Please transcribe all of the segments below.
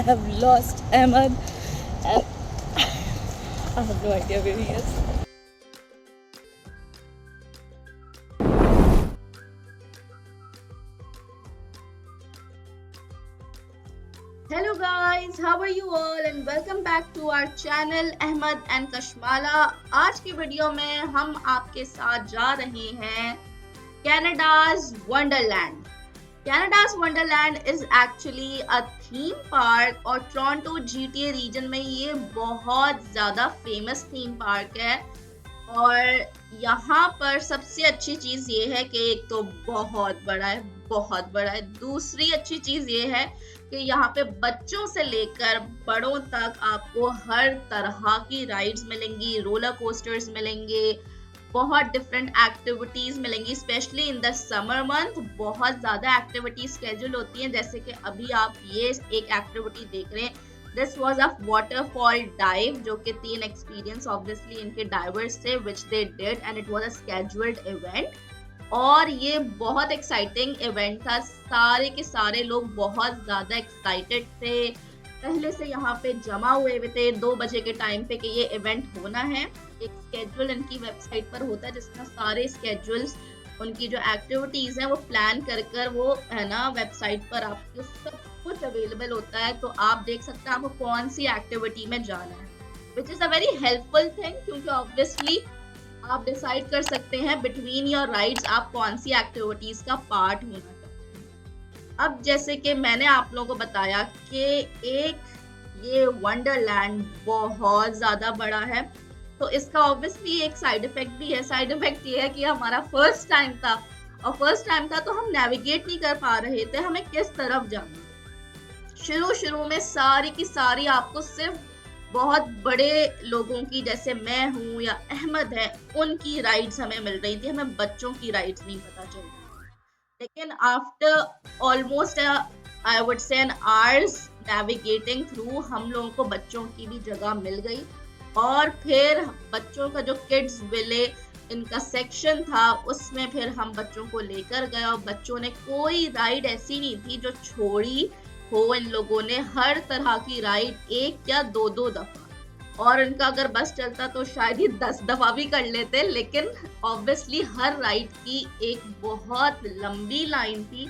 have lost Ahmed, and I have no idea where he is. Hello guys, how are you all and welcome back to our channel Ahmed and Kashmala. आज की video में हम आपके साथ जा रहे हैं Canada's Wonderland. Canada's Wonderland is actually a theme park और टोरंटो GTA रीजन में ये बहुत ज़्यादा फेमस थीम पार्क है। और यहाँ पर सबसे अच्छी चीज़ ये है कि एक तो बहुत बड़ा है, बहुत बड़ा है। दूसरी अच्छी चीज़ ये है कि यहाँ पे बच्चों से लेकर बड़ों तक आपको हर तरह की राइड्स मिलेंगी, रोलर कोस्टर्स मिलेंगे, बहुत डिफरेंट एक्टिविटीज मिलेंगी। Specially in the summer month बहुत ज़्यादा एक्टिविटीज स्केड्यूल होती हैं। जैसे कि अभी आप ये एक एक्टिविटी देख रहे हैं, this was a waterfall dive, जो कि 3 एक्सपीरियंस ऑब्वियसली इनके डाइवर्स थे which they did and it was a scheduled event. और ये बहुत एक्साइटिंग इवेंट था, सारे के सारे लोग बहुत ज़्यादा एक्साइटेड थे, पहले से यहाँ पे जमा हुए थे 2 बजे के टाइम पे कि ये इवेंट होना है। एक स्केड्यूल इनकी वेबसाइट पर होता है जिसमें सारे स्केड्यूल्स, उनकी जो एक्टिविटीज़ हैं वो प्लान कर वो है ना वेबसाइट पर आपको सब कुछ अवेलेबल होता है। तो आप देख सकते हैं आपको कौन सी एक्टिविटी में जाना है, which is a very helpful thing, क्योंकि ऑब्वियसली आप डिसाइड कर सकते हैं बिटवीन योर राइड्स आप कौन सी एक्टिविटीज का पार्ट होना चाहते हैं। अब जैसे कि मैंने आप लोगों को बताया कि एक ये वंडरलैंड बहुत ज़्यादा बड़ा है, तो इसका ऑब्वियसली एक साइड इफेक्ट भी है। साइड इफेक्ट ये है कि हमारा फर्स्ट टाइम था, और फर्स्ट टाइम था तो हम नेविगेट नहीं कर पा रहे थे हमें किस तरफ जाना। शुरू में सारी की सारी आपको सिर्फ बहुत बड़े लोगों की, जैसे मैं हूँ या अहमद है, उनकी राइड्स हमें मिल रही थी, हमें बच्चों की राइड्स नहीं पता चल रही। लेकिन after almost I would say an hours navigating through, हम लोगों को बच्चों की भी जगह मिल गई। और फिर बच्चों का जो किड्स विले इनका सेक्शन था उसमें फिर हम बच्चों को लेकर गए, और बच्चों ने कोई राइड ऐसी नहीं थी जो छोड़ी हो। इन लोगों ने हर तरह की राइड 1 या 2 दफा, और इनका अगर बस चलता तो शायद ही 10 दफा भी कर लेते। लेकिन ऑब्वियसली हर राइड की एक बहुत लंबी लाइन थी,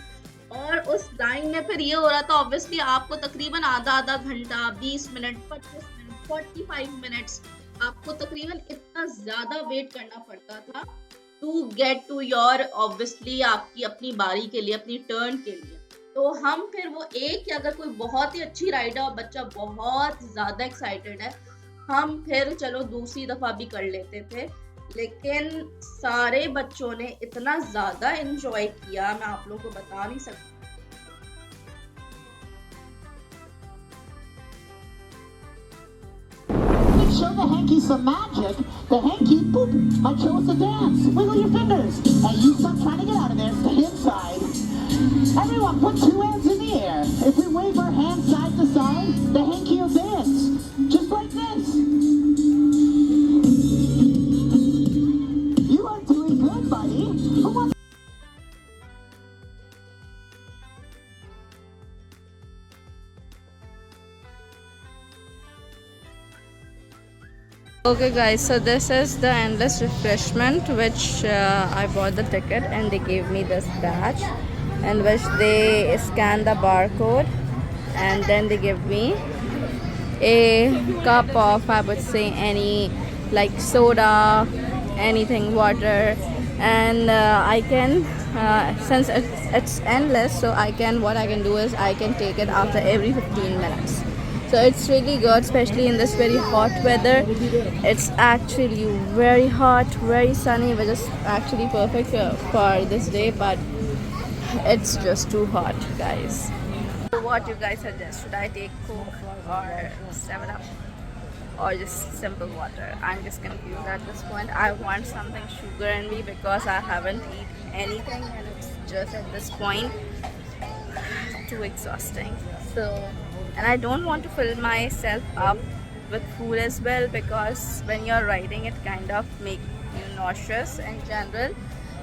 और उस लाइन में फिर ये हो रहा था ऑब्वियसली आपको तकरीबन आधा घंटा, 20 मिनट, 25 मिनट, 45 मिनट्स आपको तकरीबन इतना ज्यादा वेट करना पड़ता था to get to your, obviously आपकी अपनी बारी के लिए, अपनी टर्न के लिए। तो हम फिर वो एक, या अगर कोई बहुत ही अच्छी राइड है और बच्चा बहुत ज़्यादा एक्साइटेड है, हम फिर चलो दूसरी दफ़ा भी कर लेते थे। लेकिन सारे बच्चों ने इतना ज़्यादा एंजॉय किया, मैं आप लोगों को बता नहीं सकती। Show the hanky some magic. The hanky, boop, might show us a dance. Wiggle your fingers. And you stop trying to get out of there. Stay inside. Everyone, put 2 hands in the air. If we wave our hands side to side, the hanky will dance. Just like this. You are doing good, buddy. Who wants Okay guys, so this is the endless refreshment which I bought the ticket, and they gave me this badge in which they scan the barcode, and then they give me a cup of, I would say, any like soda, anything, water, and I can since it's endless, so what I can do is I can take it after every 15 minutes. So it's really good, especially in this very hot weather. It's actually very hot, very sunny, which is actually perfect for this day, but it's just too hot, guys. So what you guys suggest? Should I take Coke or 7-Up or just simple water? I'm just confused at this point. I want something sugar in me because I haven't eaten anything, and it's just at this point too exhausting. So, and I don't want to fill myself up with food as well, because when you're riding it kind of make you nauseous in general.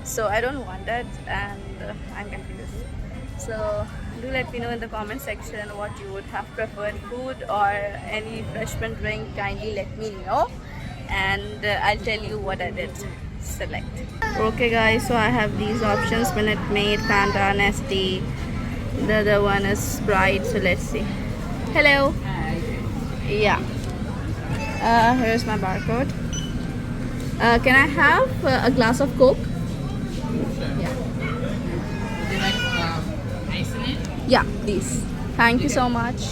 So I don't want that, and I'm confused. So Do let me know in the comment section what you would have preferred, food or any refreshment drink. Kindly let me know, and I'll tell you what I did select. Okay guys, so I have these options: Minute Maid, Fanta, Nestea. The other one is Sprite. So let's see. Hello. Yeah. Here's my barcode. Can I have a glass of Coke? Yeah. Would you like ice in it? Yeah, please. Thank you so much.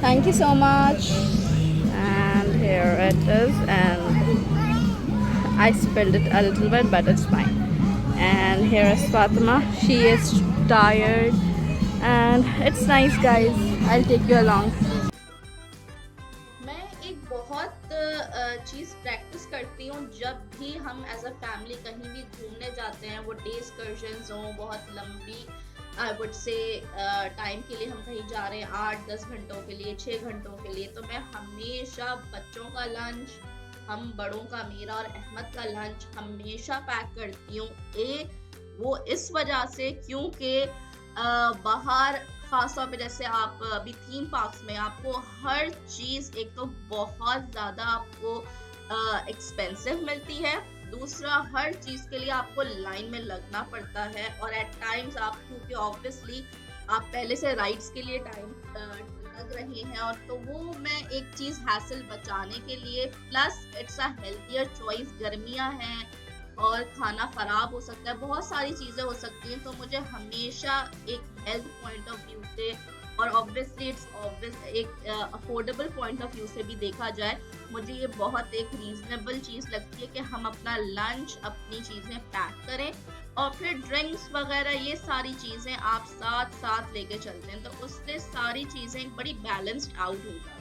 Thank you so much. And here it is, and I spilled it a little bit, but it's fine. And here is Fatima. She is tired, and it's nice, guys. I'll take you along. मैं एक बहुत चीज़ practice करती हूँ जब भी हम as a family कहीं भी घूमने जाते हैं, वो डे एक्सकर्शंस हों, बहुत लंबी आई वुड से टाइम के लिए हम कहीं जा रहे हैं, 8-10 घंटों के लिए, 6 घंटों के लिए, तो मैं हमेशा बच्चों का लंच, हम बड़ों का, मेरा और अहमद का लंच हमेशा पैक करती हूँ। वो इस वजह से क्योंकि बाहर खास तौर पे जैसे आप अभी थीम पार्क्स में आपको हर चीज़ एक तो बहुत ज़्यादा आपको एक्सपेंसिव मिलती है, दूसरा हर चीज़ के लिए आपको लाइन में लगना पड़ता है, और एट टाइम्स आप क्योंकि ऑब्वियसली आप पहले से राइड्स के लिए टाइम लग रहे हैं, और तो वो मैं एक चीज़ हैसल बचाने के लिए, plus it's a healthier choice, गर्मियाँ हैं और खाना ख़राब हो सकता है, बहुत सारी चीज़ें हो सकती हैं, तो मुझे हमेशा एक हेल्थ पॉइंट ऑफ व्यू से और ऑब्वियसली एक अफोर्डेबल पॉइंट ऑफ व्यू से भी देखा जाए, मुझे ये बहुत एक रीज़नेबल चीज़ लगती है कि हम अपना लंच, अपनी चीज़ें पैक करें और फिर ड्रिंक्स वगैरह ये सारी चीज़ें आप साथ साथ लेके चलते हैं, तो उससे सारी चीज़ें बड़ी बैलेंस्ड आउट हो जाती हैं।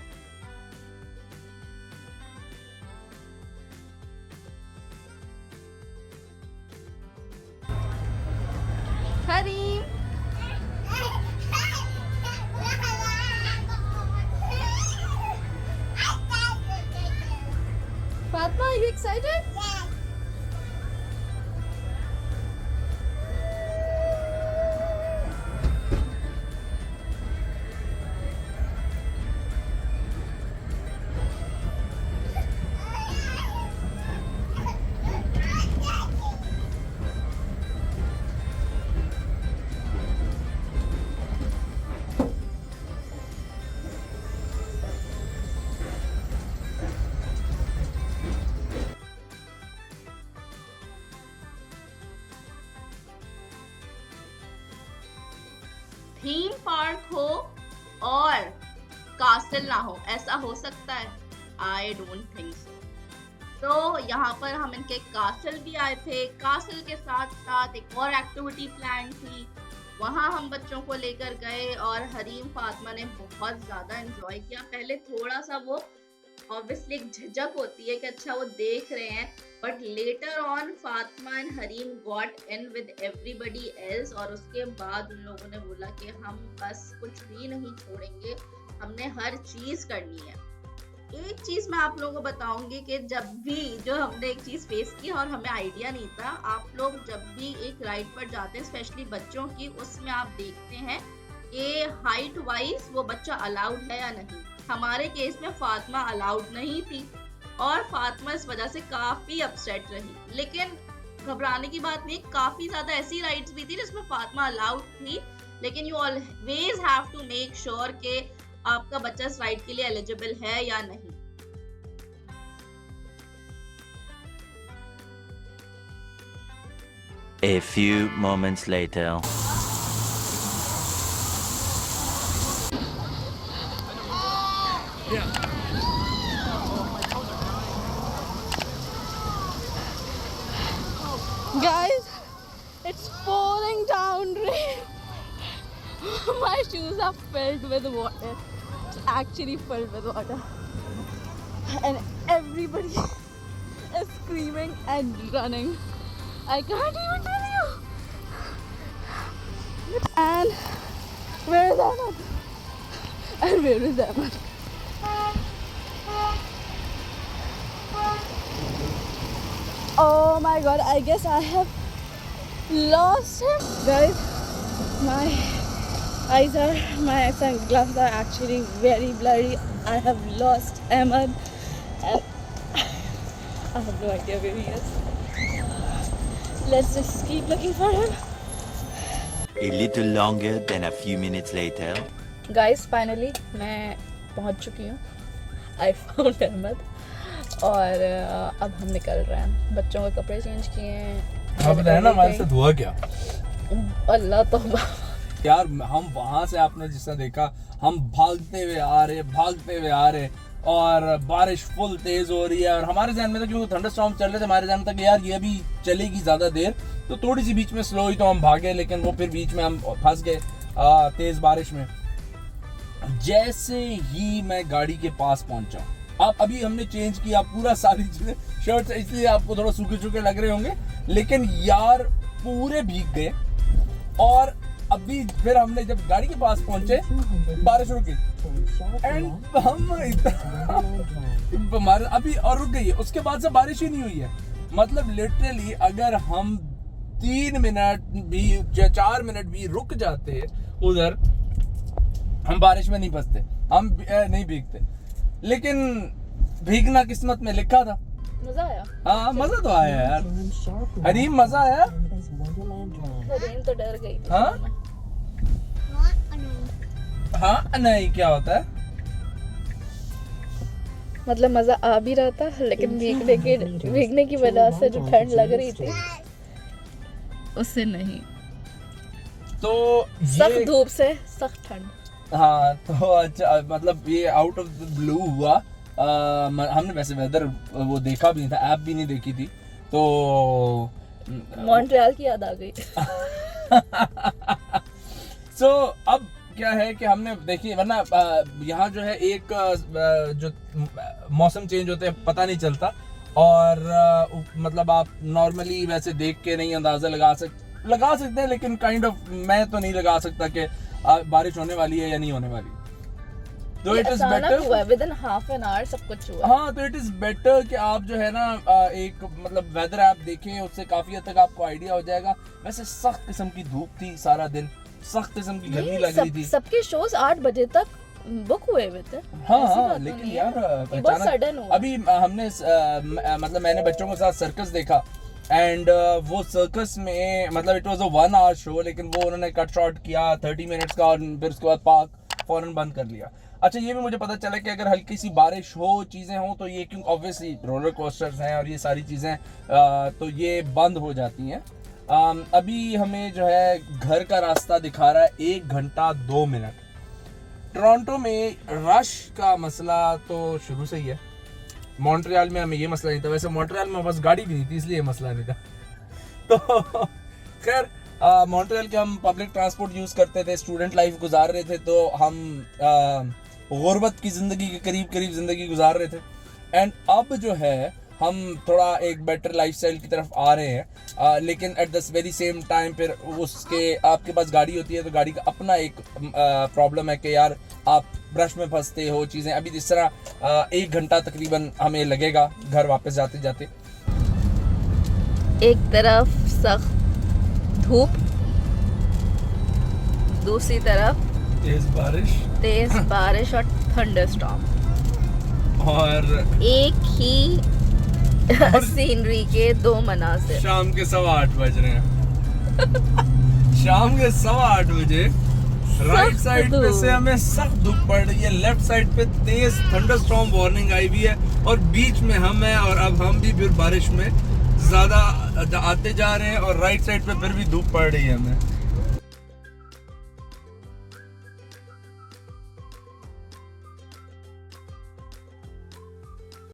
Kareem. Fatma, are you excited? Yes. Theme park हो और कासल ना हो, ऐसा हो सकता है? I don't think so. तो यहाँ पर हम इनके कासल भी आए थे, कासल के साथ साथ एक और एक्टिविटी प्लान थी, वहाँ हम बच्चों को लेकर गए और हरीम फातिमा ने बहुत ज़्यादा एंजॉय किया। पहले थोड़ा सा वो ऑब्वियसली एक झिझक होती है कि अच्छा वो देख रहे हैं, but later on Fatima and Hareem got in with everybody else, और उसके बाद उन लोगों ने बोला कि हम बस कुछ भी नहीं छोड़ेंगे, हमने हर चीज़ करनी है। एक चीज़ मैं आप लोगों को बताऊंगी कि जब भी जो हमने एक चीज़ फेस की और हमें आइडिया नहीं था, आप लोग जब भी एक राइड पर जाते हैं स्पेशली बच्चों की, उसमें आप देखते हैं कि हाइट वाइज वो बच्चा अलाउड है या नहीं। हमारे केस में फातिमा अलाउड नहीं थी और फातिमा इस वजह से काफ़ी अपसेट रही, लेकिन घबराने की बात नहीं, काफ़ी ज़्यादा ऐसी राइड्स भी थी जिसमें फातिमा अलाउड थी, लेकिन you always have to make sure कि आपका बच्चा इस राइड के लिए एलिजिबल है या नहीं। A few moments later. Guys, it's pouring down rain. My shoes are filled with water. It's actually filled with water. And everybody is screaming and running. I can't even tell you. And where is Ahmed? And where is Ahmed? Oh my god, I guess I have lost him. Guys, my sunglasses are actually very blurry. I have lost Ahmed and I have no idea where he is. Let's just keep looking for him. A little longer than a few minutes later. Guys, finally मैं पहुंच चुकी हूँ. I found Ahmed. और अब हम निकल रहे हैं. बच्चों के कपड़े चेंज किए हैं. आप बताए ना हमारे साथ हुआ क्या अल्लाह तौबा. यार, हम वहां से आपने जिस तरह देखा, हम भागते हुए आ रहे और बारिश फुल तेज हो रही है और हमारे ज़हन में था, क्योंकि थंडरस्टॉर्म चल रहे थे, हमारे ज़हन में था कि यार ये भी चलेगी ज़्यादा देर, तो थोड़ी सी बीच में स्लो हुई तो हम भागे, लेकिन वो फिर बीच में हम फंस गए तेज बारिश में. जैसे ही मैं गाड़ी के पास पहुंचा, अब अभी हमने चेंज किया पूरा, सारी चीजें शर्ट, इसलिए आपको थोड़ा सूखे सूखे लग रहे होंगे, लेकिन यार पूरे भीग गए. और अभी फिर हमने जब गाड़ी के पास पहुंचे, बारिश रुक गई एंड हम हमारे अभी और रुक गई है. उसके बाद से बारिश ही नहीं हुई है. मतलब लिटरली अगर हम 3 मिनट भी या 4 मिनट भी रुक जाते उधर, हम बारिश में नहीं फंसते, हम नहीं भीगते. लेकिन भीगना किस्मत में लिखा था. मजा आया. हाँ, मजा तो आया यार. हरीम, मजा आया. हरीम तो डर गई थी. हाँ नहीं, क्या होता है? मतलब मजा आ भी रहा था, लेकिन भीगने की वजह से जो ठंड लग रही थी उससे नहीं. तो सख्त धूप से सख्त ठंड. हाँ, तो अच्छा, मतलब ये आउट ऑफ द ब्लू हुआ. हमने वैसे वेदर वो देखा भी नहीं था, ऐप भी नहीं देखी थी, तो मॉन्ट्रियल की याद आ गई. सो अब क्या है कि हमने देखिए, वरना यहाँ जो है एक जो मौसम चेंज होते हैं पता नहीं चलता, और मतलब आप नॉर्मली वैसे देख के नहीं अंदाजा लगा सकते हैं, लेकिन काइंड ऑफ मैं तो नहीं लगा सकता कि बारिश होने वाली है या नहीं होने वाली. तो it is better with in half an hour सब कुछ हुआ. हाँ, तो इट इज बेटर कि आप जो है ना एक मतलब वेदर ऐप देखें, उससे काफी हद तक आपको आइडिया हो जाएगा. वैसे सख्त किस्म की धूप थी सारा दिन, सख्त किस्म की गर्मी लग रही थी. सबके शोज 8 बजे तक बुक हुए थे. हाँ, लेकिन यार बहुत सडन हुआ. अभी हमने मतलब मैंने बच्चों के साथ सर्कस देखा, एंड वो सर्कस में मतलब it was a 1 hour show, लेकिन वो उन्होंने कट शॉर्ट किया 30 मिनट्स का, और फिर उसके बाद पार्क फौरन बंद कर लिया. अच्छा, ये भी मुझे पता चला कि अगर हल्की सी बारिश हो, चीज़ें हो, तो ये क्यों ऑब्वियसली रोलर कोस्टर्स हैं और ये सारी चीज़ें तो ये बंद हो जाती हैं. अभी हमें जो है घर का रास्ता दिखा रहा है 1 घंटा 2 मिनट. टोरंटो में रश का मसला तो शुरू से ही है. मॉन्ट्रियल में हमें ये मसला नहीं था. वैसे मॉन्ट्रियल में बस गाड़ी भी नहीं थी, इसलिए मसला नहीं था. तो खैर, मॉन्ट्रियल के हम पब्लिक ट्रांसपोर्ट यूज़ करते थे, स्टूडेंट लाइफ गुजार रहे थे, तो हम गुर्बत की ज़िंदगी के करीब ज़िंदगी गुजार रहे थे. एंड अब जो है हम थोड़ा एक बेटर लाइफस्टाइल की तरफ आ रहे हैं, लेकिन at the very same time फिर उसके आपके पास गाड़ी होती है, तो गाड़ी का अपना एक प्रॉब्लम है कि यार आप ब्रश में फंसते हो चीज़ें. अभी जिस तरह 1 घंटा तकरीबन हमें लगेगा घर वापस जाते जाते. एक तरफ सख्त धूप, दूसरी तरफ तेज बारिश और थंडरस्टॉर्म, और एक ही सीनरी के 2 मनाज़िर. शाम के 8:15 बज रहे हैं. शाम के 8:15 बजे राइट साइड पे से हमें सख्त धूप पड़ रही है, लेफ्ट साइड पे तेज थंडरस्टॉर्म वार्निंग आई हुई है, और बीच में हम हैं, और अब हम भी फिर बारिश में ज्यादा आते जा रहे हैं, और राइट साइड पे फिर भी धूप पड़ रही है हमें.